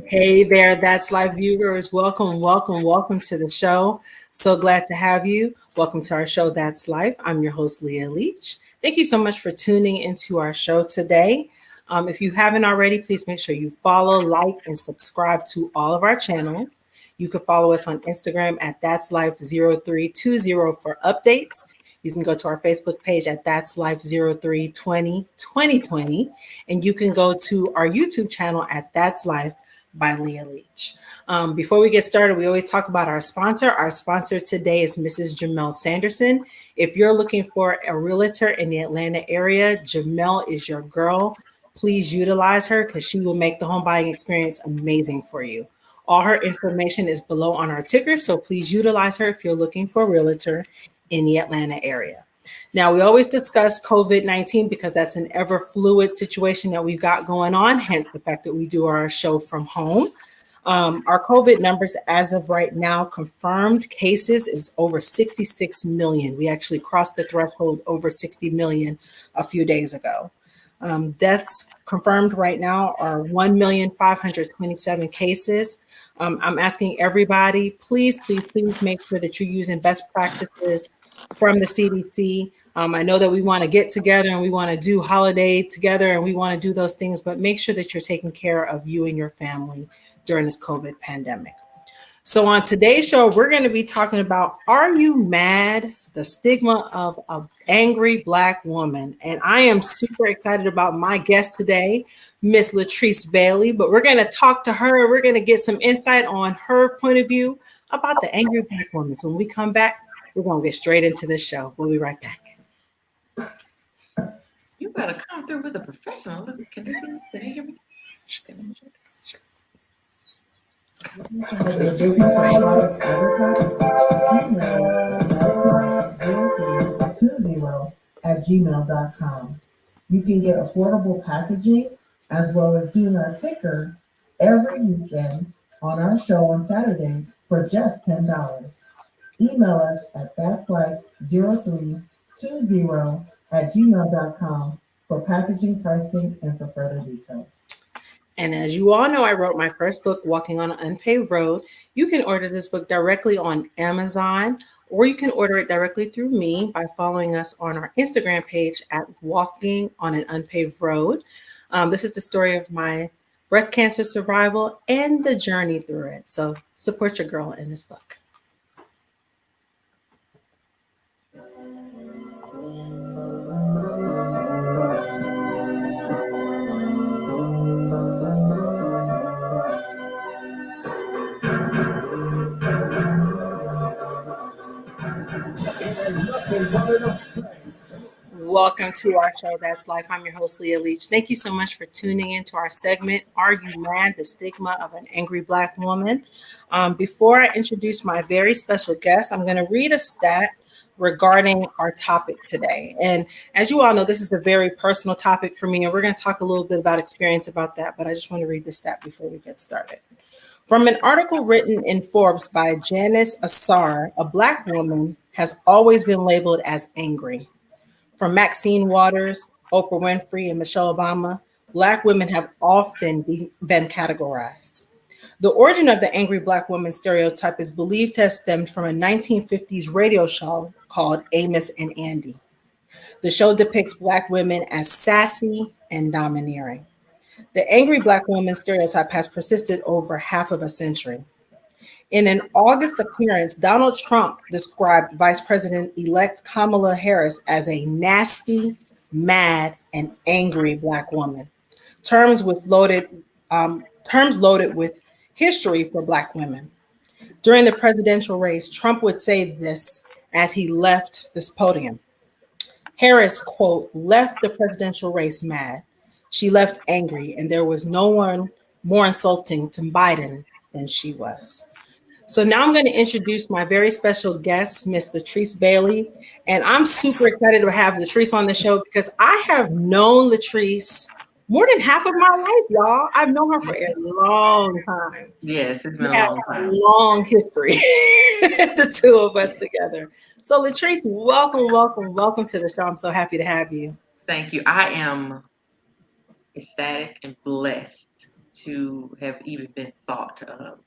Hey there, That's Life viewers. Welcome to the show. So glad to have you. Welcome to our show, That's Life. I'm your host, Leah Leach. Thank you so much for tuning into our show today. If you haven't already, please make sure you follow, like, and subscribe to all of our channels. You can follow us on Instagram at That's Life 0320 for updates. You can go to our Facebook page at That's Life 0320 2020, and you can go to our YouTube channel at That's Life by Leah Leach. Before we get started, we always talk about our sponsor. Our sponsor today is Mrs. Jamel Sanderson. If you're looking for a realtor in the Atlanta area, Jamel is your girl. Please utilize her because she will make the home buying experience amazing for you. All her information is below on our ticker, so please utilize her if you're looking for a realtor in the Atlanta area. Now, we always discuss COVID-19 because that's an ever fluid situation that we've got going on, hence the fact that we do our show from home. Our COVID numbers as of right now, confirmed cases is over 66 million. We actually crossed the threshold over 60 million a few days ago. Deaths confirmed right now are 1,527 cases. I'm asking everybody, please make sure that you're using best practices from the CDC. I know that we want to get together and we want to do holiday together and we want to do those things, but make sure that you're taking care of you and your family during this COVID pandemic. So on today's show, we're going to be talking about, are you mad? The stigma of an angry Black woman. And I am super excited about my guest today, Miss Latrese Bailey, but we're going to talk to her. We're going to get some insight on her point of view about the angry Black woman. So when we come back, we're going to get straight into the show. We'll be right back. You better come through with a professional. Listen, can you see me? Can you hear me? The business or products advertised, email us at 0320@gmail.com. You can get affordable packaging as well as doing our ticker every weekend on our show on Saturdays for just $10. Email us at that'slife0320@gmail.com for packaging, pricing, and for further details. And as you all know, I wrote my first book, Walking on an Unpaved Road. You can order this book directly on Amazon, or you can order it directly through me by following us on our Instagram page at Walking on an Unpaved Road. This is the story of my breast cancer survival and the journey through it. So support your girl in this book. Welcome to our show, That's Life. I'm your host, Leah Leach. Thank you so much for tuning into our segment, Are You Mad? The Stigma of an Angry Black Woman. Before I introduce my very special guest, I'm going to read a stat regarding our topic today. And as you all know, this is a very personal topic for me, and we're going to talk a little bit about experience about that, but I just want to read the stat before we get started. From an article written in Forbes by Janice Assar, a Black woman has always been labeled as angry. From Maxine Waters, Oprah Winfrey, and Michelle Obama, Black women have often been categorized. The origin of the angry Black woman stereotype is believed to have stemmed from a 1950s radio show called Amos and Andy. The show depicts Black women as sassy and domineering. The angry Black woman stereotype has persisted over half of a century. In an August appearance, Donald Trump described Vice President-elect Kamala Harris as a nasty, mad, and angry Black woman. Terms loaded with history for Black women. During the presidential race, Trump would say this as he left this podium. Harris, quote, left the presidential race mad. She left angry, and there was no one more insulting to Biden than she was. So now I'm going to introduce my very special guest, Miss Latrese Bailey. And I'm super excited to have Latrese on the show because I have known Latrese more than half of my life, y'all. I've known her for a long time. Yes, it's been We a have long a time. long history, the two of us together. So Latrese, welcome to the show. I'm so happy to have you. Thank you. I am ecstatic and blessed to have even been thought of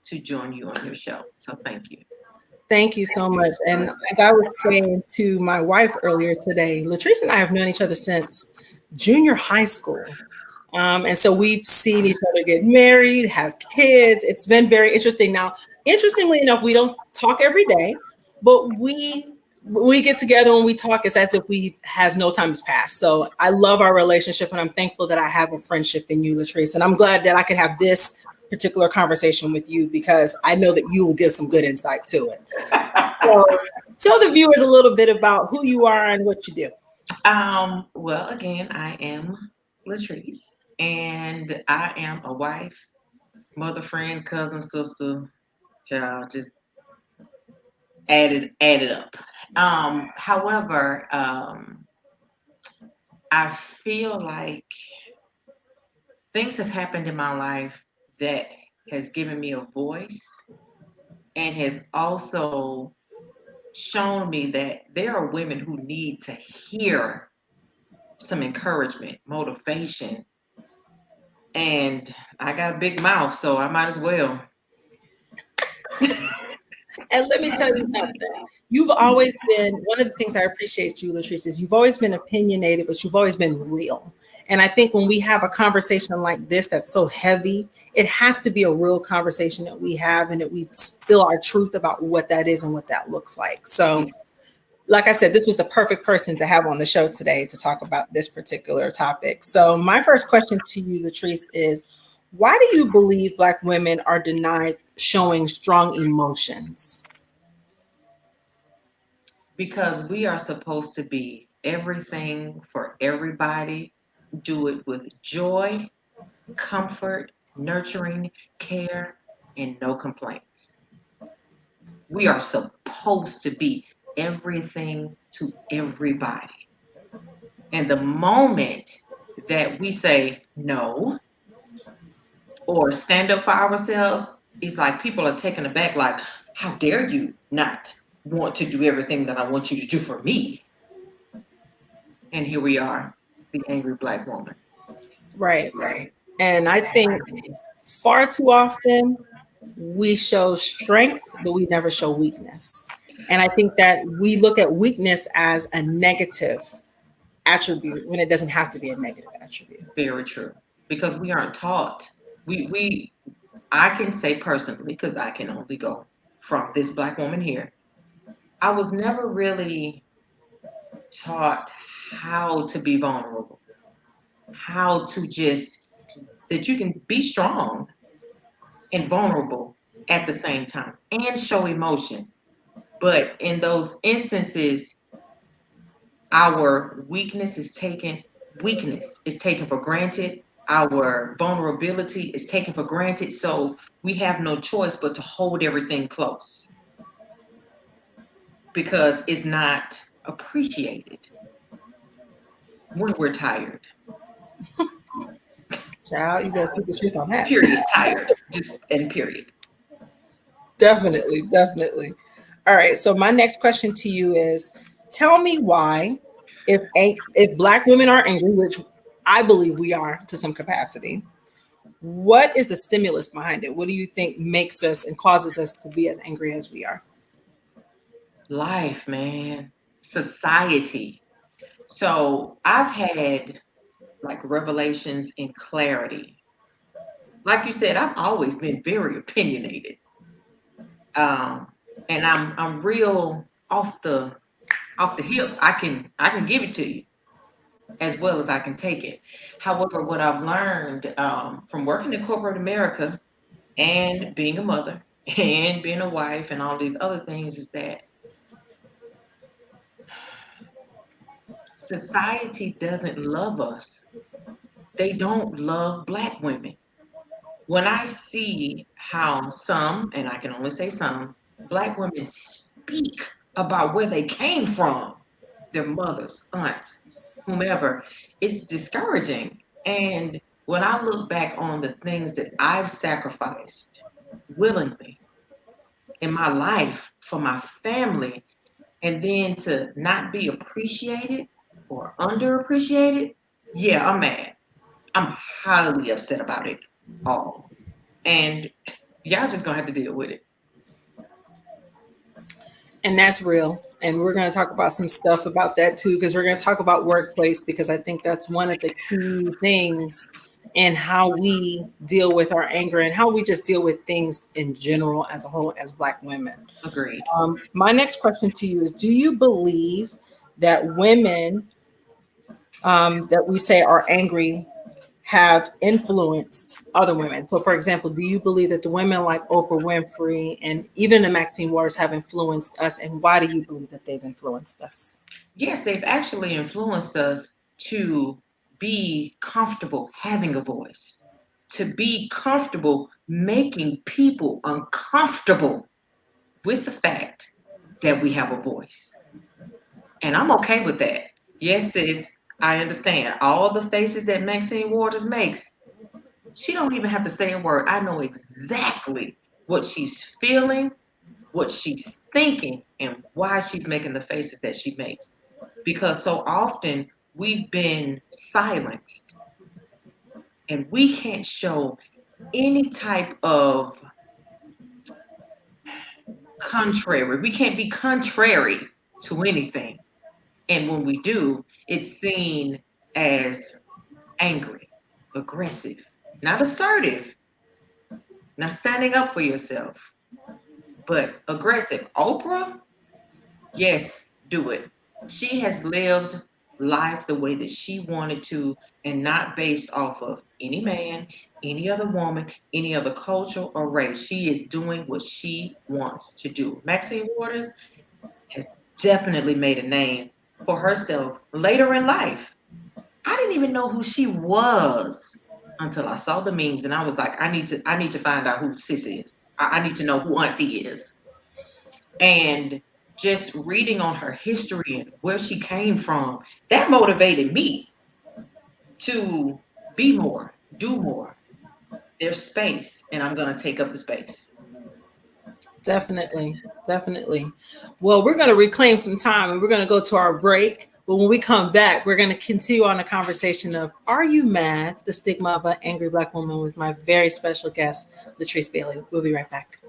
to join you on your show. So thank you. Thank you so much. And as I was saying to my wife earlier today, Latrese and I have known each other since junior high school. And so we've seen each other get married, have kids. It's been very interesting. Now, interestingly enough, we don't talk every day, but we get together and we talk. It's as if we has no time has passed. So I love our relationship, and I'm thankful that I have a friendship in you, Latrese. And I'm glad that I could have this particular conversation with you because I know that you will give some good insight to it. So tell the viewers a little bit about who you are and what you do. Well, again, I am Latrese, and I am a wife, mother, friend, cousin, sister, child, just added up. However, I feel like things have happened in my life that has given me a voice and has also shown me that there are women who need to hear some encouragement, motivation. And I got a big mouth, so I might as well. And let me tell you something. You've always been one of the things I appreciate you, Latrice, is you've always been opinionated, but you've always been real. And I think when we have a conversation like this that's so heavy, it has to be a real conversation that we have and that we spill our truth about what that is and what that looks like. So, like I said, this was the perfect person to have on the show today to talk about this particular topic. So, my first question to you, Latrice, is why do you believe Black women are denied showing strong emotions? Because we are supposed to be everything for everybody, do it with joy, comfort, nurturing, care, and no complaints. We are supposed to be everything to everybody. And the moment that we say no or stand up for ourselves, it's like people are taken aback, like, how dare you not want to do everything that I want you to do for me? And here we are, the angry Black woman. Right. And I think far too often we show strength, but we never show weakness. And I think that we look at weakness as a negative attribute when it doesn't have to be a negative attribute. Very true. Because we aren't taught. We I can say personally, because I can only go from this Black woman here. I was never really taught how to be vulnerable, how to just that you can be strong and vulnerable at the same time and show emotion. But in those instances, our weakness is taken for granted. Our vulnerability is taken for granted. So we have no choice but to hold everything close because it's not appreciated when we're tired. Child, you better speak the truth on that. Period. Tired. Just and period. Definitely. All right. So my next question to you is tell me why, if Black women are angry, which I believe we are to some capacity, what is the stimulus behind it? What do you think makes us and causes us to be as angry as we are? Life, man. Society. So I've had like revelations and clarity. Like you said, I've always been very opinionated. Um, and I'm real off the hip. I can give it to you as well as I can take it. However, what I've learned from working in corporate America and being a mother and being a wife and all these other things is that society doesn't love us. They don't love Black women. When I see how some, and I can only say some, Black women speak about where they came from, their mothers, aunts, whomever, it's discouraging. And when I look back on the things that I've sacrificed willingly in my life for my family, and then to not be appreciated or underappreciated, yeah, I'm mad. I'm highly upset about it. all. And y'all just gonna have to deal with it. And that's real. And we're going to talk about some stuff about that too, because we're going to talk about workplace, because I think that's one of the key things in how we deal with our anger and how we just deal with things in general as a whole as Black women. Agreed. My next question to you is, do you believe that women that we say are angry have influenced other women? So, for example, do you believe that the women like Oprah Winfrey and even the Maxine Waters have influenced us? And why do you believe that they've influenced us? Yes, they've actually influenced us to be comfortable having a voice, to be comfortable making people uncomfortable with the fact that we have a voice. And I'm okay with that. Yes, sis, I understand all the faces that Maxine Waters makes. She don't even have to say a word. I know exactly what she's feeling, what she's thinking, and why she's making the faces that she makes. Because so often we've been silenced and we can't show any type of contrary. We can't be contrary to anything. And when we do, it's seen as angry, aggressive, not assertive, not standing up for yourself, but aggressive. Oprah, yes, do it. She has lived life the way that she wanted to and not based off of any man, any other woman, any other culture or race. She is doing what she wants to do. Maxine Waters has definitely made a name for herself later in life. I didn't even know who she was until I saw the memes and I was like, I need to find out who sis is. I need to know who auntie is. And just reading on her history and where she came from, that motivated me to be more, do more. There's space, and I'm going to take up the space. Definitely. Definitely. Well, we're going to reclaim some time and we're going to go to our break. But when we come back, we're going to continue on the conversation of Are You Mad? The Stigma of an Angry Black Woman with my very special guest, Latrese Bailey. We'll be right back.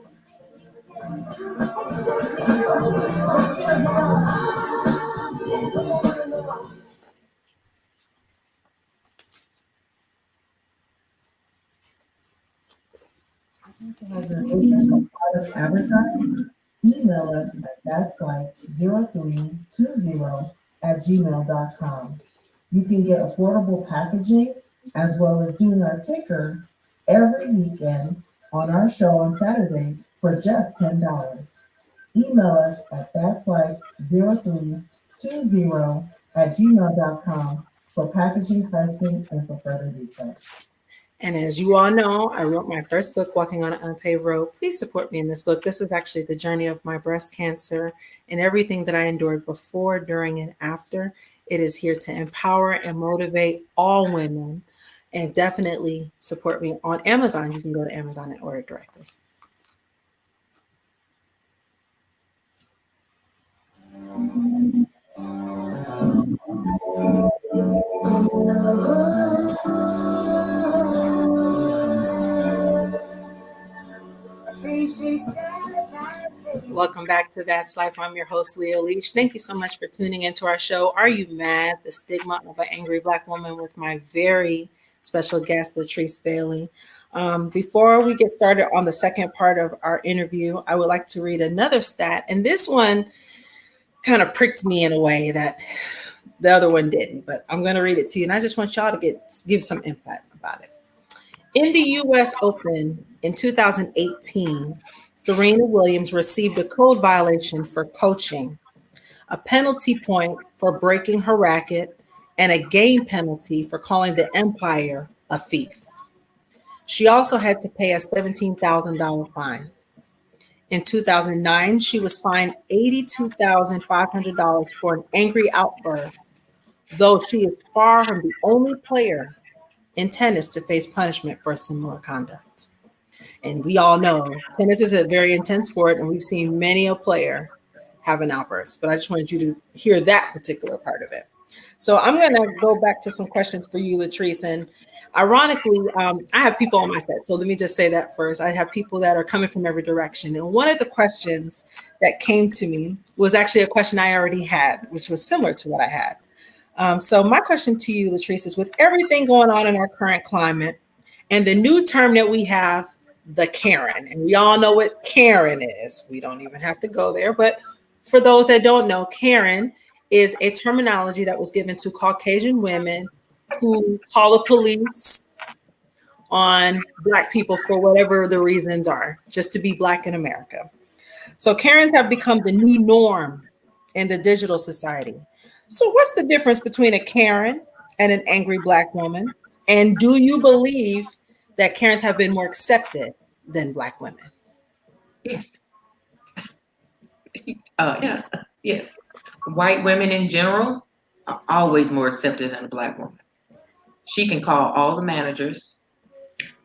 To have your business or product advertised, email us at thatslife0320@gmail.com. You can get affordable packaging as well as doing our ticker every weekend on our show on Saturdays for just $10. Email us at thatslife0320@gmail.com for packaging pricing and for further details. And as you all know, I wrote my first book, Walking on an Unpaved Road. Please support me in this book. This is actually the journey of my breast cancer and everything that I endured before, during, and after. It is here to empower and motivate all women. And definitely support me on Amazon. You can go to Amazon and order directly. Welcome back to That's Life. I'm your host, Leah Leach. Thank you so much for tuning into our show. Are You Mad? The Stigma of an Angry Black Woman with my very special guest, Latrese Bailey. Before we get started on the second part of our interview, I would like to read another stat. And this one kind of pricked me in a way that the other one didn't, but I'm going to read it to you. And I just want y'all to give some input about it. In the U.S. Open in 2018, Serena Williams received a code violation for coaching, a penalty point for breaking her racket, and a game penalty for calling the umpire a thief. She also had to pay a $17,000 fine. In 2009, she was fined $82,500 for an angry outburst, though she is far from the only player in tennis to face punishment for similar conduct. And we all know tennis is a very intense sport, and we've seen many a player have an outburst. But I just wanted you to hear that particular part of it. So I'm going to go back to some questions for you, Latrese. And ironically, I have people on my set. So let me just say that first. I have people that are coming from every direction. And one of the questions that came to me was actually a question I already had, which was similar to what I had. So my question to you, Latrese, is with everything going on in our current climate and the new term that we have, the Karen, and we all know what Karen is. We don't even have to go there. But for those that don't know, Karen is a terminology that was given to Caucasian women who call the police on Black people for whatever the reasons are, just to be Black in America. So Karens have become the new norm in the digital society. So what's the difference between a Karen and an angry Black woman? And do you believe that Karens have been more accepted than Black women? Yes. Yeah. Yes. White women in general are always more accepted than a Black woman. She can call all the managers,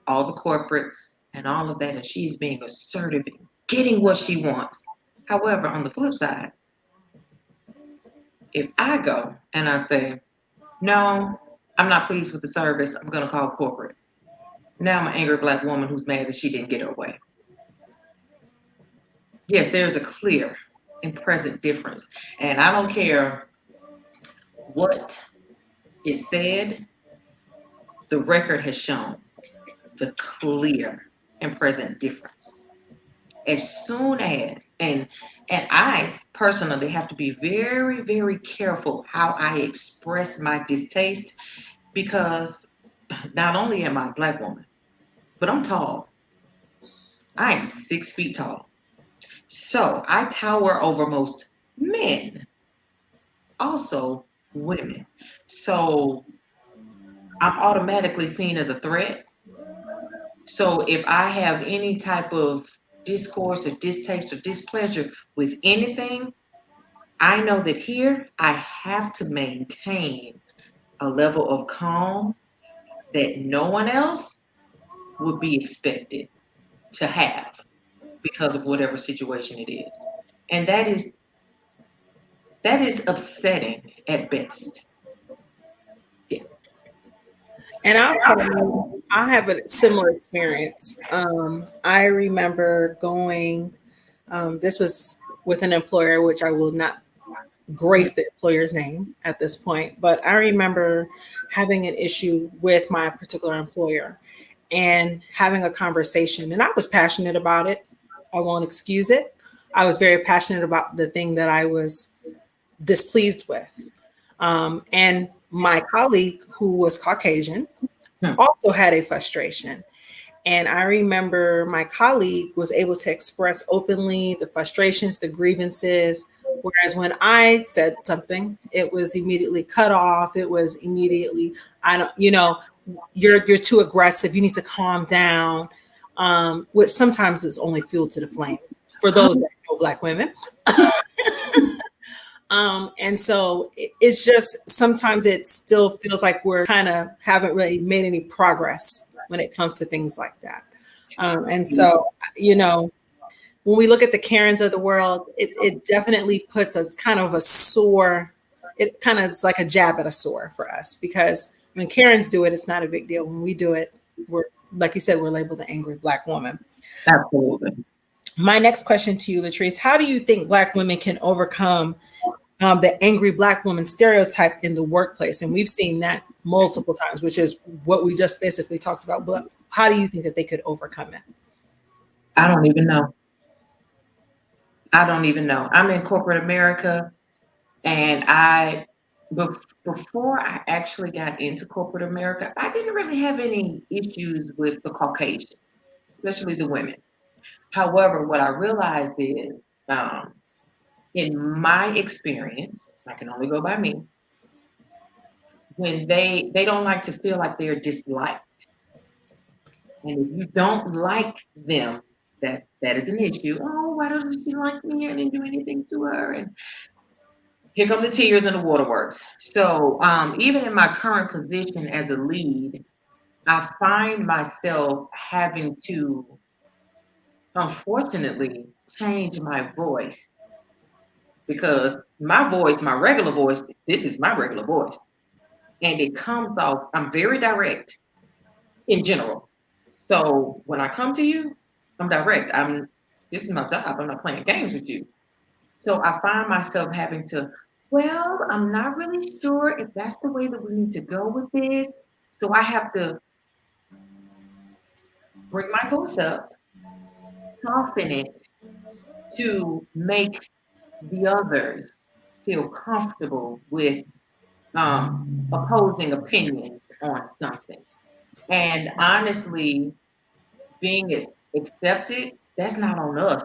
all the corporates, and all of that, and she's being assertive and getting what she wants. However, on the flip side, if I go and I say, no, I'm not pleased with the service, I'm going to call corporate. Now I'm an angry Black woman who's mad that she didn't get her way. Yes, there's a clear and present difference. And I don't care what is said, the record has shown the clear and present difference. As soon as, and I personally have to be very, very careful how I express my distaste because not only am I a Black woman, but I'm tall. I am 6 feet tall. So I tower over most men, also women. So I'm automatically seen as a threat. So if I have any type of discourse or distaste or displeasure with anything, I know that here I have to maintain a level of calm that no one else would be expected to have because of whatever situation it is. And that is upsetting at best. Yeah. And I'll tell you, I have a similar experience. I remember going, this was with an employer, which I will not grace the employer's name at this point, but I remember having an issue with my particular employer and having a conversation. And I was passionate about it. I won't excuse it. I was very passionate about the thing that I was displeased with. And my colleague, who was Caucasian, Hmm. also had a frustration. And I remember my colleague was able to express openly the frustrations, the grievances. Whereas when I said something, it was immediately cut off. It was immediately, I don't, you're too aggressive. You need to calm down, which sometimes is only fuel to the flame for those that know Black women. And so it's just sometimes it still feels like we're kind of haven't really made any progress when it comes to things like that. And so, when we look at the Karens of the world, it definitely puts us kind of a sore, it kind of is like a jab at a sore for us because when Karens do it, it's not a big deal. When we do it, we're, like you said, we're labeled the angry Black woman. Absolutely. My next question to you, Latrese, how do you think Black women can overcome the angry Black woman stereotype in the workplace? And we've seen that multiple times, which is what we just basically talked about. But how do you think that they could overcome it? I don't even know. I don't even know. I'm in corporate America, and before I actually got into corporate America, I didn't really have any issues with the Caucasians, especially the women. However, what I realized is, in my experience, I can only go by me, when they don't like to feel like they're disliked. And if you don't like them, that is an issue. Oh, why doesn't she like me? I didn't do anything to her. And here come the tears and the waterworks. So even in my current position as a lead, I find myself having to, unfortunately, change my voice because my voice, my regular voice, this is my regular voice. And it comes off, I'm very direct in general. So when I come to you, I'm direct. This is my job. I'm not playing games with you. So I find myself having to, well, I'm not really sure if that's the way that we need to go with this. So I have to bring my voice up, soften it to make the others feel comfortable with opposing opinions on something. And honestly, being accepted, that's not on us.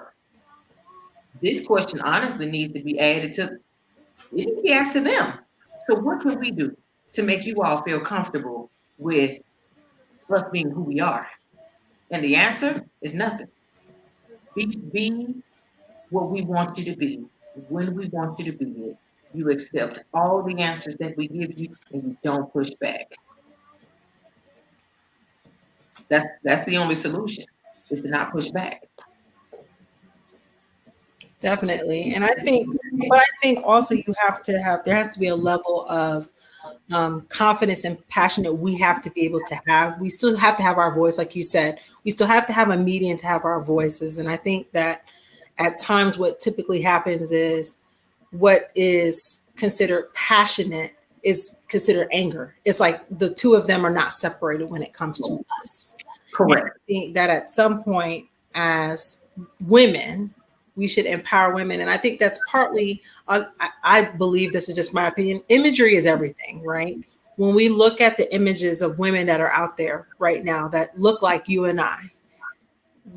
This question honestly needs to be added to, it needs to be asked to them. So what can we do to make you all feel comfortable with us being who we are? And the answer is nothing. Be what we want you to be, when we want you to be it. You accept all the answers that we give you and you don't push back. That's the only solution, is to not push back. Definitely. And but I think also there has to be a level of confidence and passion that we have to be able to have. We still have to have our voice, like you said. We still have to have a medium to have our voices. And I think that at times what typically happens is what is considered passionate is considered anger. It's like the two of them are not separated when it comes to us. And I Correct. think that at some point, as women, we should empower women. And I think that's partly, I believe this is just my opinion. Imagery is everything, right? When we look at the images of women that are out there right now that look like you and I,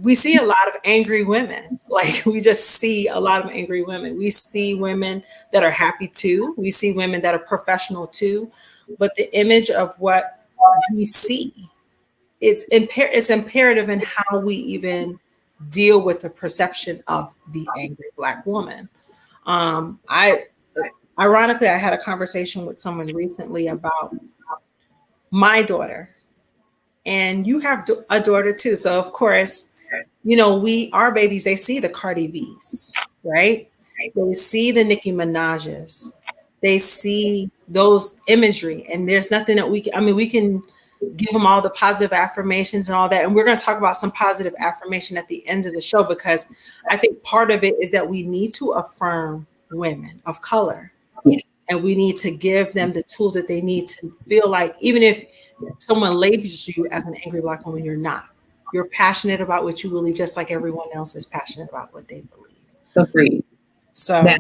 we see a lot of angry women. Like we just see a lot of angry women. We see women that are happy too. We see women that are professional too. But the image of what we see, it's imperative in how we even deal with the perception of the angry Black woman. I ironically, I had a conversation with someone recently about my daughter, and you have a daughter too. So of course, our babies, they see the Cardi B's, right? They see the Nicki Minaj's, they see those imagery, and there's nothing that we can give them all the positive affirmations and all that. And we're going to talk about some positive affirmation at the end of the show, because I think part of it is that we need to affirm women of color, Yes. and we need to give them the tools that they need to feel like, even if someone labels you as an angry Black woman, you're not. You're passionate about what you believe, just like everyone else is passionate about what they believe. Agreed. Now, So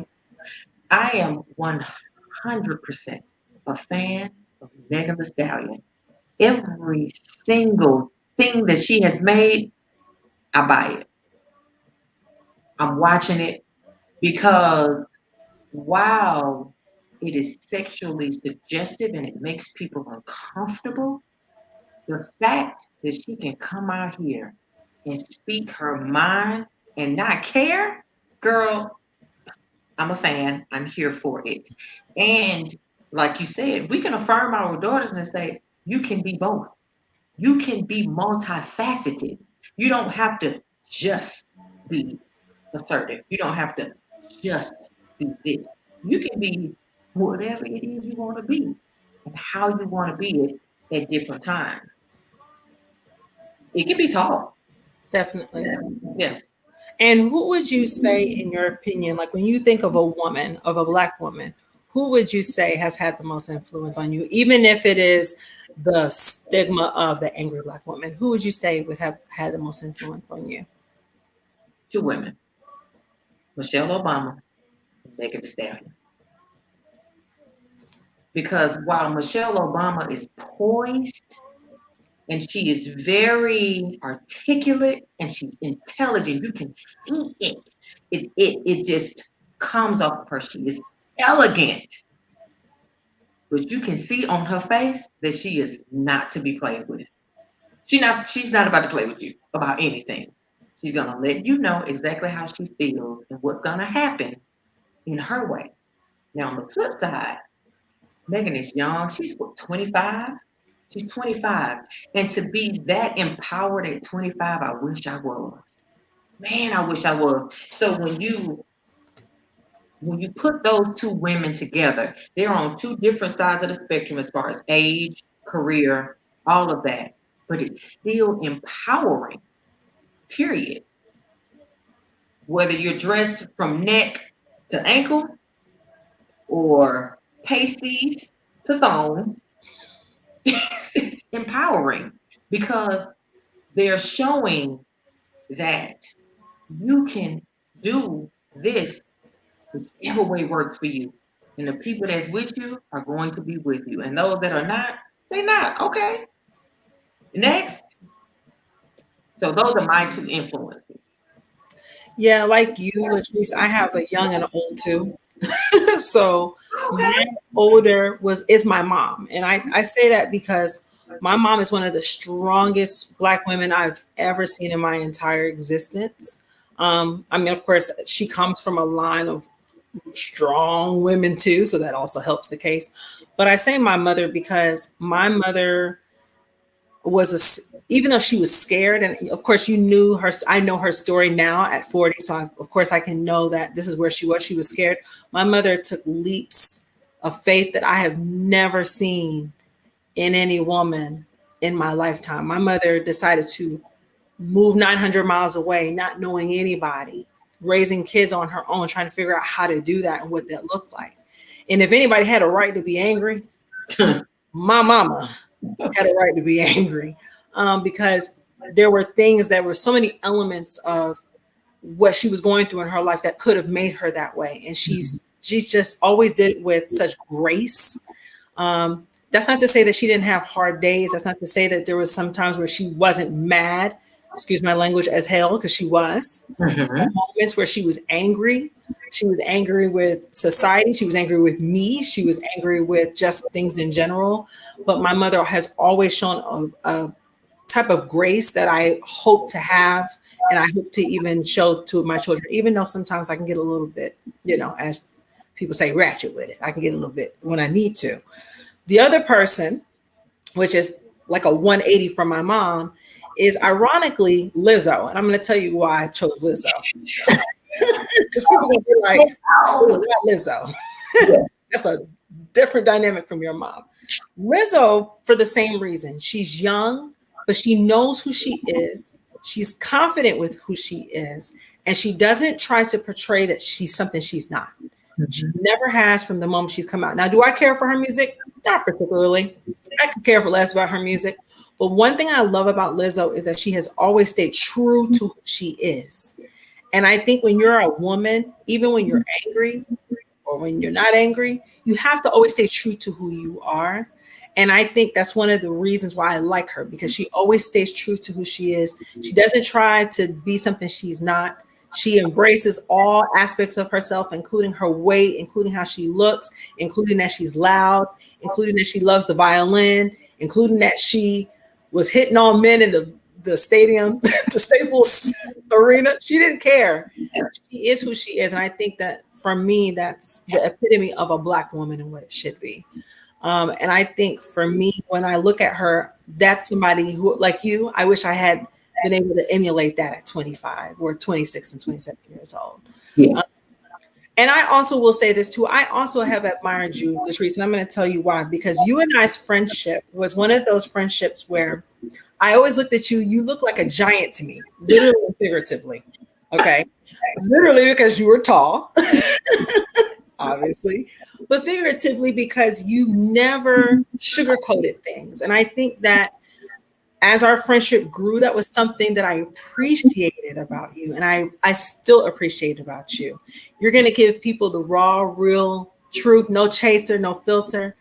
I am 100% a fan of Megan Thee Stallion. Every single thing that she has made, I buy it. I'm watching it because while it is sexually suggestive and it makes people uncomfortable, the fact that she can come out here and speak her mind and not care, girl, I'm a fan. I'm here for it. And like you said, we can affirm our daughters and say, you can be both. You can be multifaceted. You don't have to just be assertive. You don't have to just be this. You can be whatever it is you want to be and how you want to be it at different times. It can be tall. definitely. Yeah. And who would you say, in your opinion, like when you think of a woman, of a Black woman, who would you say has had the most influence on you, even if it is the stigma of the angry Black woman? Who would you say would have had the most influence on you? Two women, Michelle Obama and Megan Thee Stallion. Because while Michelle Obama is poised and she is very articulate and she's intelligent, you can see it. It just comes off of her. She is elegant, but you can see on her face that she is not to be played with. She's not about to play with you about anything. She's gonna let you know exactly how she feels and what's gonna happen in her way. Now on the flip side, Megan is young. She's what, 25? She's 25. And to be that empowered at 25, I wish I was. Man, I wish I was. So when you when you put those two women together, they're on two different sides of the spectrum as far as age, career, all of that. But it's still empowering, period. Whether you're dressed from neck to ankle or pasties to thongs, it's empowering because they're showing that you can do this whichever way works for you. And the people that's with you are going to be with you. And those that are not, they're not. Okay. Next. So those are my two influences. Yeah, like you, Latrice, I have a young and an old too. So Okay. my older is my mom. And I say that because my mom is one of the strongest Black women I've ever seen in my entire existence. I mean, of course, she comes from a line of strong women too, so that also helps the case. But I say my mother because my mother even though she was scared, and of course you knew her, I know her story now at 40, so of course I can know that this is where she was scared. My mother took leaps of faith that I have never seen in any woman in my lifetime. My mother decided to move 900 miles away, not knowing anybody, raising kids on her own, trying to figure out how to do that and what that looked like. And if anybody had a right to be angry, my mama had a right to be angry, because there were things that were so many elements of what she was going through in her life that could have made her that way. And she just always did it with such grace. That's not to say that she didn't have hard days. That's not to say that there was some times where she wasn't mad, excuse my language, as hell, because she was. Moments where she was angry. She was angry with society. She was angry with me. She was angry with just things in general. But my mother has always shown a type of grace that I hope to have, and I hope to even show to my children, even though sometimes I can get a little bit, as people say, ratchet with it. I can get a little bit when I need to. The other person, which is like a 180 from my mom, is ironically Lizzo. And I'm going to tell you why I chose Lizzo. Because people are going to be like, oh, not Lizzo. That's a different dynamic from your mom. Lizzo, for the same reason. She's young, but she knows who she is. She's confident with who she is. And she doesn't try to portray that she's something she's not. She never has from the moment she's come out. Now, do I care for her music? Not particularly. I could care for less about her music. But one thing I love about Lizzo is that she has always stayed true to who she is. And I think when you're a woman, even when you're angry or when you're not angry, you have to always stay true to who you are. And I think that's one of the reasons why I like her, because she always stays true to who she is. She doesn't try to be something she's not. She embraces all aspects of herself, including her weight, including how she looks, including that she's loud, including that she loves the violin, including that she was hitting on men in the stadium, the Staples Arena. She didn't care. She is who she is. And I think that for me, that's the epitome of a Black woman and what it should be. And I think for me, when I look at her, that's somebody who, like you, I wish I had been able to emulate that at 25 or 26 and 27 years old. Yeah. And I also will say this too. I also have admired you, Latrese, and I'm going to tell you why. Because you and I's friendship was one of those friendships where I always looked at you. You look like a giant to me, literally and figuratively. Okay. Literally because you were tall, obviously, but figuratively because you never sugarcoated things. And I think that as our friendship grew, that was something that I appreciated about you. And I still appreciate about you. You're going to give people the raw, real truth, no chaser, no filter.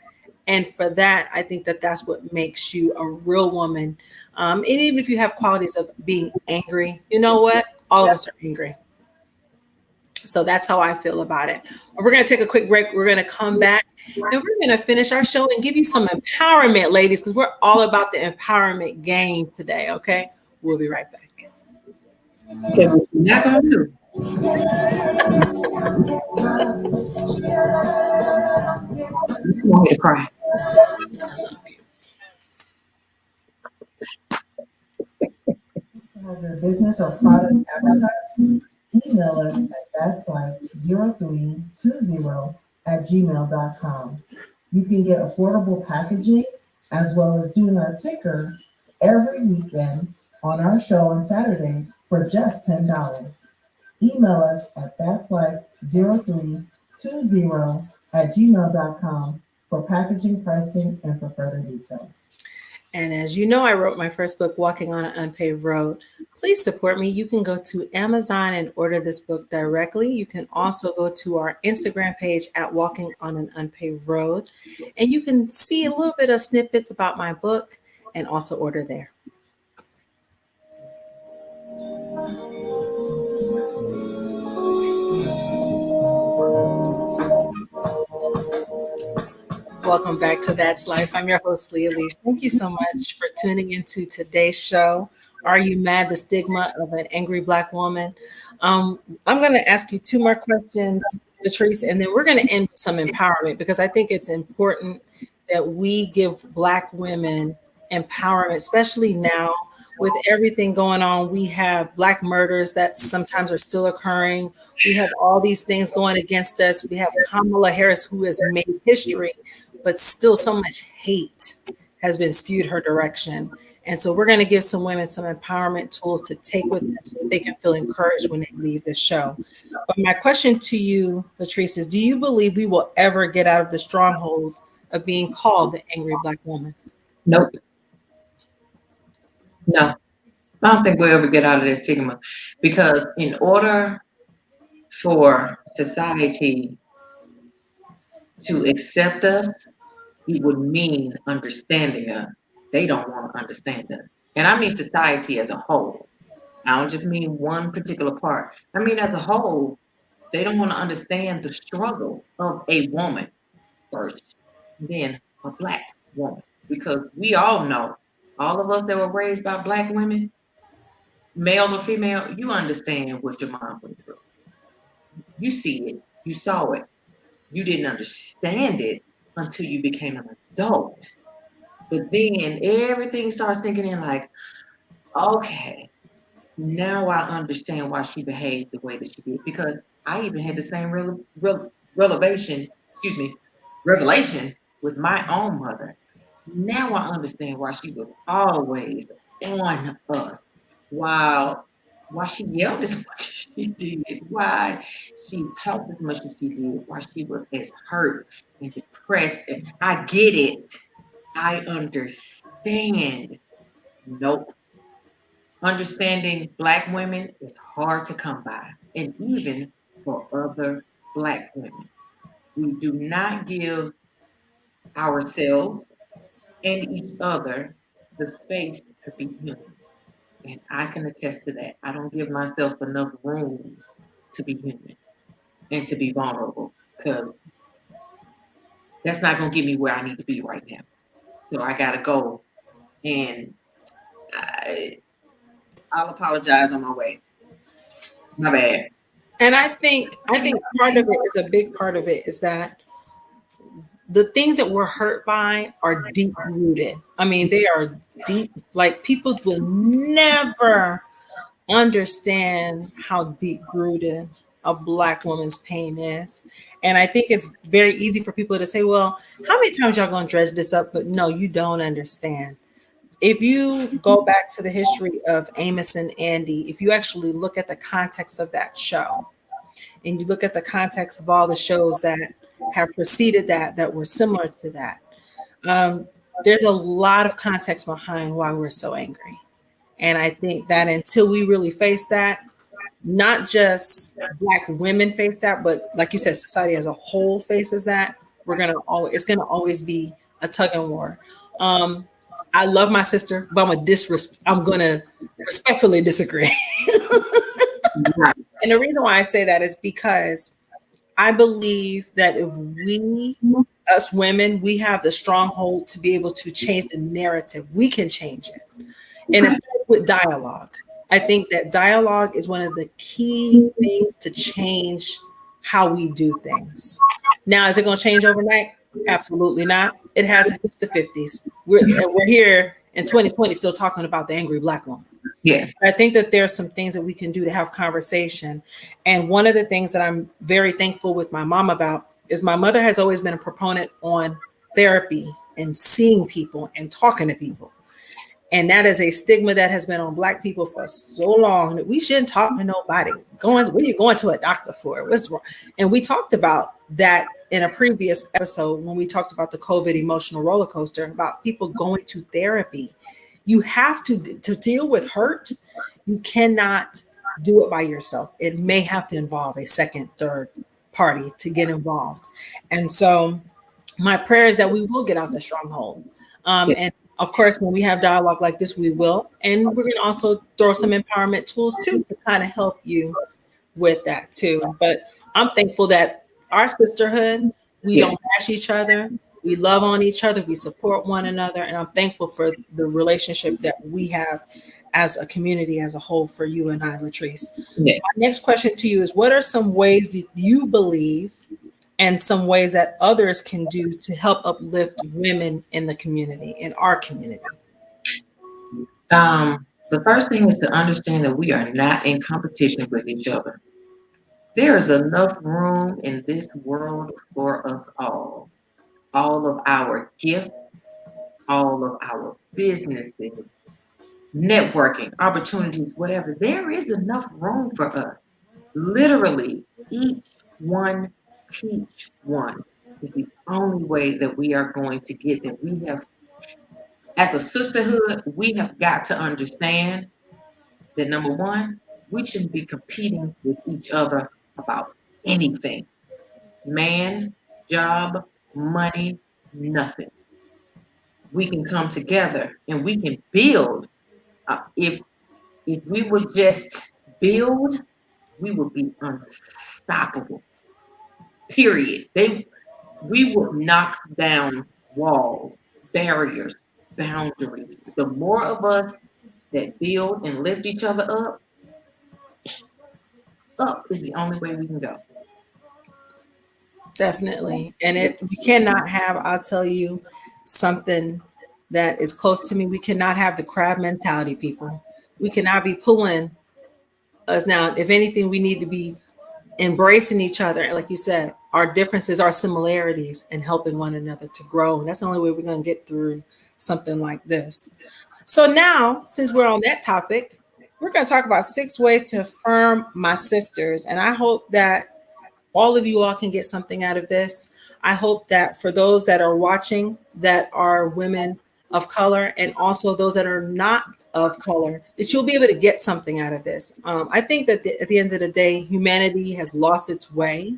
And for that, I think that that's what makes you a real woman. And even if you have qualities of being angry, you know what? All of us are angry. So that's how I feel about it. We're going to take a quick break. We're going to come back and we're going to finish our show and give you some empowerment, ladies, because we're all about the empowerment game today. Okay. We'll be right back. Okay, what you're not going to do. You want me to cry. Have your business or product advertised? Email us at That's like 0320 You can get affordable packaging as well as doing our ticker every weekend on our show on Saturdays for just $10. Email us at that'slife0320 for packaging, pricing, and for further details. And as you know, I wrote my first book, Walking on an Unpaved Road. Please support me. You can go to Amazon and order this book directly. You can also go to our Instagram page at Walking on an Unpaved Road, and you can see a little bit of snippets about my book and also order there. Welcome back to That's Life. I'm your host, Leah Lee. Thank you so much for tuning into today's show. Are you mad? The stigma of an angry Black woman. I'm going to ask you two more questions, Latrese, and then we're going to end with some empowerment because I think it's important that we give Black women empowerment, especially now with everything going on. We have Black murders that sometimes are still occurring. We have all these things going against us. We have Kamala Harris, who has made history, but still so much hate has been spewed her direction. And so we're going to give some women some empowerment tools to take with them so that they can feel encouraged when they leave the show. But my question to you, Latrese, is do you believe we will ever get out of the stronghold of being called the angry Black woman? Nope. No. I don't think we'll ever get out of this stigma because in order for society to accept us, it would mean understanding us. They don't want to understand us. And I mean society as a whole. I don't just mean one particular part. I mean as a whole, they don't want to understand the struggle of a woman first, then a Black woman. Because we all know, all of us that were raised by Black women, male or female, you understand what your mom went through. You see it, you saw it. You didn't understand it until you became an adult. But then everything starts sinking in like, okay, now I understand why she behaved the way that she did. Because I even had the same revelation with my own mother. Now I understand why she was always on us. Why she yelled as much as she did, why she talked as much as she did, why she was as hurt and depressed. And I get it. I understand. Nope. Understanding Black women is hard to come by, and even for other Black women. We do not give ourselves and each other the space to be human. And I can attest to that. I don't give myself enough room to be human and to be vulnerable because that's not going to get me where I need to be right now. So I got to go, and I'll apologize on my way. My bad. And I think part of it is a big part of it is that the things that we're hurt by are deep rooted. I mean, they are deep, like people will never understand how deep rooted a Black woman's pain is. And I think it's very easy for people to say, well, how many times y'all gonna dredge this up? But no, you don't understand. If you go back to the history of Amos and Andy, if you actually look at the context of that show, and you look at the context of all the shows that have preceded that were similar to that, there's a lot of context behind why we're so angry. And I think that until we really face that, not just Black women face that, but like you said, society as a whole faces that, it's gonna always be a tug and war. I love my sister, but I'm gonna respectfully disagree. Right. And the reason why I say that is because I believe that if we, us women, we have the stronghold to be able to change the narrative, we can change it. And it starts with dialogue. I think that dialogue is one of the key things to change how we do things. Now, is it going to change overnight? Absolutely not. It hasn't since the 50s. We're here in 2020 still talking about the angry Black woman. Yes. I think that there's some things that we can do to have conversation. And one of the things that I'm very thankful with my mom about is my mother has always been a proponent on therapy and seeing people and talking to people. And that is a stigma that has been on Black people for so long that we shouldn't talk to nobody. What are you going to a doctor for? What's wrong? And we talked about that in a previous episode when we talked about the COVID emotional roller coaster, about people going to therapy. You have to deal with hurt. You cannot do it by yourself. It may have to involve a second, third party to get involved. And so my prayer is that we will get out the stronghold. Yes. And of course, when we have dialogue like this, we will. And we're going to also throw some empowerment tools too to kind of help you with that too. But I'm thankful that our sisterhood, we Yes. don't bash each other. We love on each other. We support one another. And I'm thankful for the relationship that we have as a community as a whole for you and I, Latrese. Yes. My next question to you is, what are some ways that you believe and some ways that others can do to help uplift women in the community, in our community? The first thing is to understand that we are not in competition with each other. There is enough room in this world for us all. All of our gifts, all of our businesses, networking, opportunities, whatever. There is enough room for us. Literally, each one teach one is the only way that we are going to get there. We have, as a sisterhood, we have got to understand that number one, we shouldn't be competing with each other about anything. Man, job, money, nothing. We can come together and we can build. If we would just build, we would be unstoppable. Period. We would knock down walls, barriers, boundaries. The more of us that build and lift each other up is the only way we can go. Definitely. And we cannot have, I'll tell you something that is close to me. We cannot have the crab mentality, people. We cannot be pulling us now. If anything, we need to be embracing each other. And like you said, our differences, our similarities, and helping one another to grow. And that's the only way we're going to get through something like this. So now, since we're on that topic, we're going to talk about 6 ways to affirm my sisters. And I hope that all of you all can get something out of this. I hope that for those that are watching that are women of color, and also those that are not of color, that you'll be able to get something out of this. I think that at the end of the day, humanity has lost its way.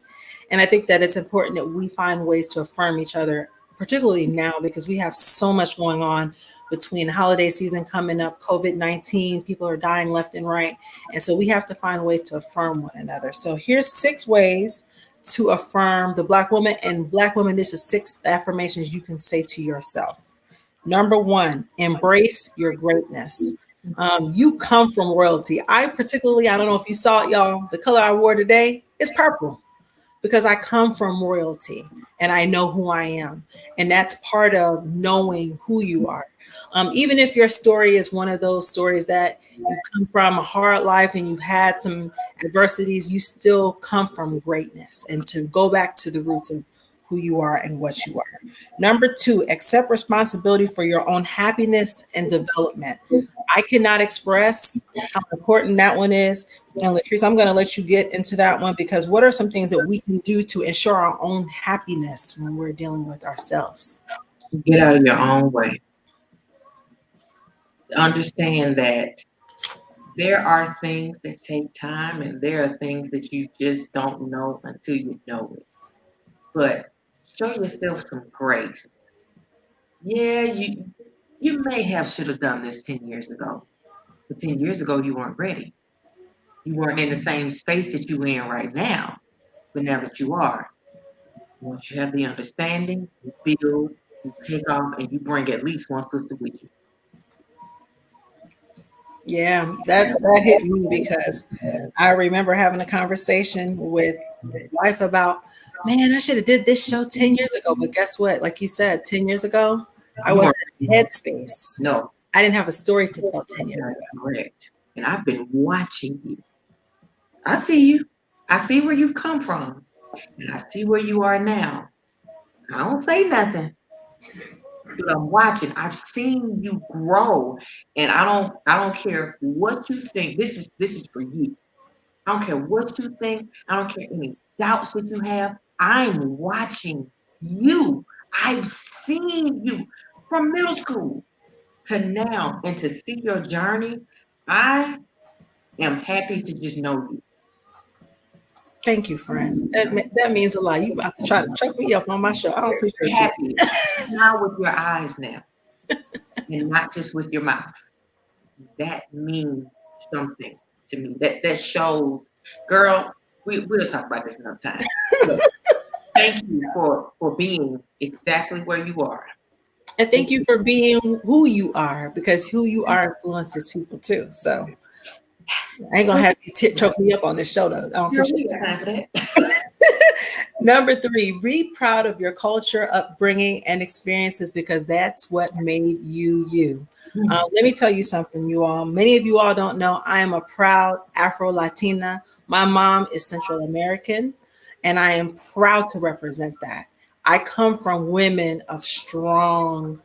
And I think that it's important that we find ways to affirm each other, particularly now, because we have so much going on between holiday season coming up, COVID-19, people are dying left and right. And so we have to find ways to affirm one another. So here's 6 ways to affirm the Black woman. And Black women, this is 6 affirmations you can say to yourself. Number 1, embrace your greatness. You come from royalty. I don't know if you saw it, y'all, the color I wore today is purple because I come from royalty and I know who I am. And that's part of knowing who you are. Even if your story is one of those stories that you've come from a hard life and you've had some adversities, you still come from greatness, and to go back to the roots of who you are and what you are. Number 2, accept responsibility for your own happiness and development. I cannot express how important that one is. And Latrese, I'm going to let you get into that one, because what are some things that we can do to ensure our own happiness when we're dealing with ourselves? Get out of your own way. Understand that there are things that take time, and there are things that you just don't know until you know it. But show yourself some grace. Yeah, you may have should have done this 10 years ago, but 10 years ago you weren't ready. You weren't in the same space that you're in right now. But now that you are, once you have the understanding, you build, you take off, and you bring at least one sister with you. Yeah, that hit me, because I remember having a conversation with wife about, man, I should have did this show 10 years ago. But guess what? Like you said, 10 years ago, I wasn't in headspace. No. I didn't have a story to tell 10 years ago. Correct. And I've been watching you. I see you. I see where you've come from. And I see where you are now. I don't say nothing. But I'm watching. I've seen you grow. And I don't care what you think. This is for you. I don't care what you think. I don't care any doubts that you have. I'm watching you. I've seen you from middle school to now, and to see your journey. I am happy to just know you. Thank you, friend. That means a lot. You about to try to choke me up on my show. I don't appreciate Happy. Now with your eyes now, and not just with your mouth. That means something to me. That shows, girl. We'll talk about this another time. But thank you for being exactly where you are. And thank you for being who you are, because who you are influences people too. So I ain't gonna have you choke me up on this show though. I don't appreciate that. Number 3, be proud of your culture, upbringing, and experiences, because that's what made you you. Let me tell you something, you all. Many of you all don't know I am a proud Afro-Latina. My mom is Central American, and I am proud to represent that. I come from women of strong,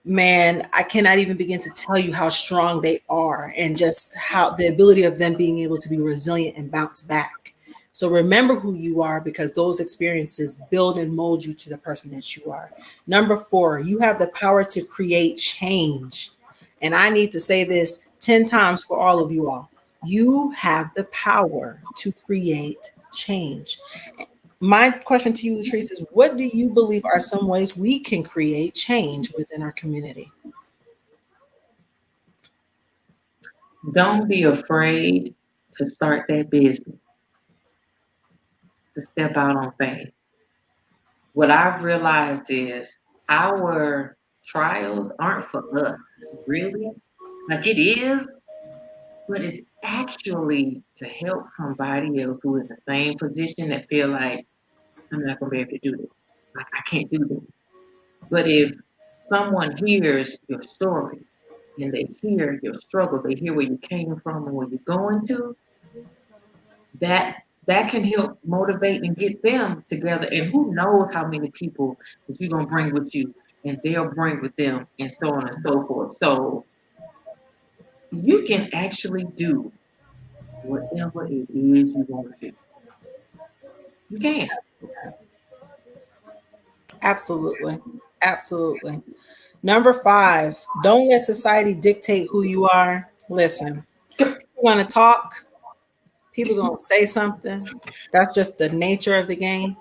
man, I cannot even begin to tell you how strong they are, and just how the ability of them being able to be resilient and bounce back. So remember who you are, because those experiences build and mold you to the person that you are. Number 4, you have the power to create change. And I need to say this 10 times for all of you all. You have the power to create change. My question to you, Latrese, is what do you believe are some ways we can create change within our community? Don't be afraid to start that business, to step out on faith. What I've realized is our trials aren't for us, really. Like it is, but it's actually to help somebody else who is in the same position that feel like, I'm not gonna be able to do this. Like I can't do this. But if someone hears your story and they hear your struggle, they hear where you came from and where you're going to, that can help motivate and get them together. And who knows how many people that you're gonna bring with you, and they'll bring with them, and so on and so forth. So you can actually do whatever it is you want to do. You can. Absolutely. Absolutely. Number 5, don't let society dictate who you are. Listen, people want to talk, people going to say something. That's just the nature of the game.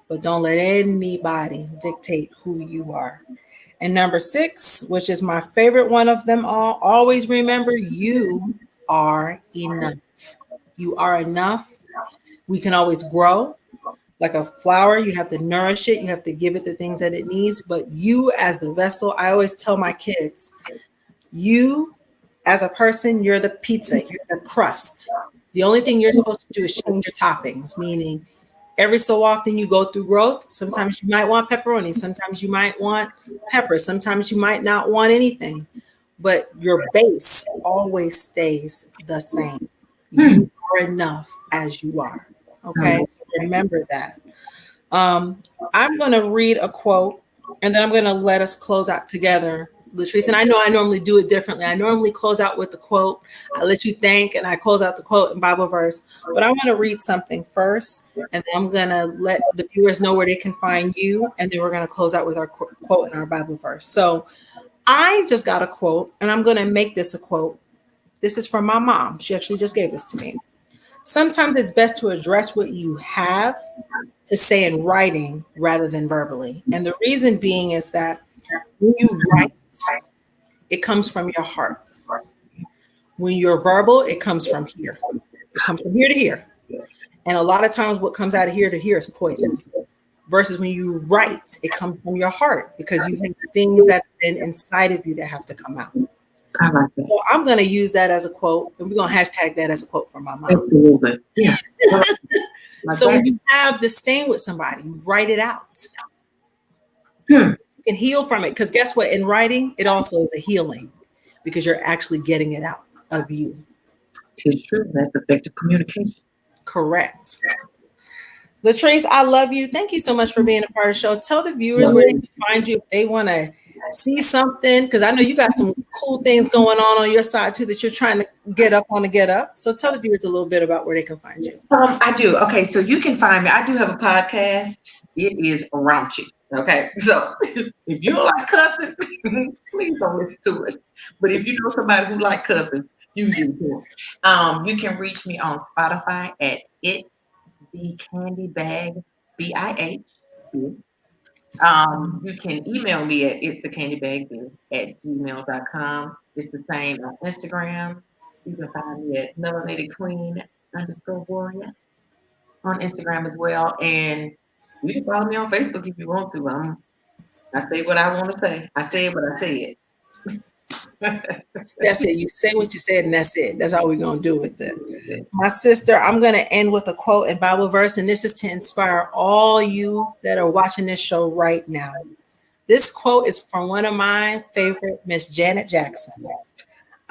But don't let anybody dictate who you are. And number 6, which is my favorite one of them all, always remember you are enough. You are enough. We can always grow. Like a flower, you have to nourish it. You have to give it the things that it needs. But you as the vessel, I always tell my kids, you as a person, you're the pizza, you're the crust. The only thing you're supposed to do is change your toppings, meaning every so often you go through growth. Sometimes you might want pepperoni. Sometimes you might want pepper. Sometimes you might not want anything. But your base always stays the same. You are enough as you are. Okay, so remember that. I'm going to read a quote, and then I'm going to let us close out together, Latrese. And I know I normally do it differently. I normally close out with the quote. I let you think, and I close out the quote and Bible verse. But I want to read something first, and then I'm going to let the viewers know where they can find you, and then we're going to close out with our quote and our Bible verse. So I just got a quote, and I'm going to make this a quote. This is from my mom. She actually just gave this to me. Sometimes it's best to address what you have to say in writing rather than verbally. And the reason being is that when you write, it comes from your heart. When you're verbal, it comes from here. It comes from here to here. And a lot of times what comes out of here to here is poison. Versus when you write, it comes from your heart, because you have things that have been inside of you that have to come out. I like that. So I'm going to use that as a quote, and we're going to hashtag that as a quote from my mom. Absolutely. Yeah. So when you have disdain with somebody, write it out. Hmm. So you can heal from it, because guess what? In writing, it also is a healing. because you're actually getting it out of you. It's true. That's effective communication. Correct. Latrese, I love you. Thank you so much for being a part of the show. Tell the viewers where they can find you if they want to see something, because I know you got some cool things going on your side too that you're trying to get up on the get up. So tell the viewers a little bit about where they can find you. I do. Okay, so you can find me. I do have a podcast. It is raunchy. Okay, so if you don't like cussing, please don't listen to it. But if you know somebody who like cussing, you do too. You can reach me on Spotify at It's the Candy Bag BIH. You can email me at itsthecandybag@gmail.com. It's the same on Instagram. You can find me at melanated_queen_warrior on Instagram as well. And you can follow me on Facebook if you want to. I say what I want to say. I say it, but I say it. That's it. You say what you said, and that's it. That's all we're going to do with it. My sister, I'm going to end with a quote and Bible verse, and this is to inspire all you that are watching this show right now. This quote is from one of my favorite, Miss Janet Jackson.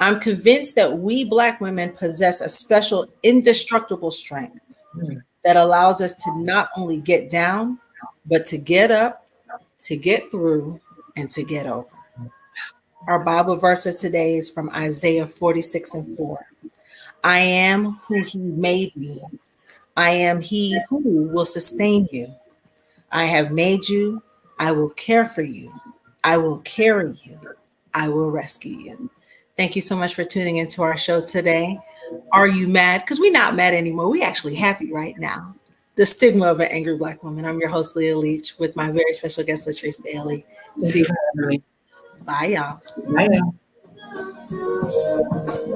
I'm convinced that we Black women possess a special indestructible strength that allows us to not only get down, but to get up, to get through, and to get over. Our Bible verse of today is from Isaiah 46:4. I am who he made me. I am he who will sustain you. I have made you. I will care for you. I will carry you. I will rescue you. Thank you so much for tuning into our show today. Are you mad? Because we're not mad anymore. We're actually happy right now. The Stigma of an Angry Black Woman. I'm your host, Leah Leach, with my very special guest, Latrese Bailey. See you. Bye, y'all. Bye, y'all.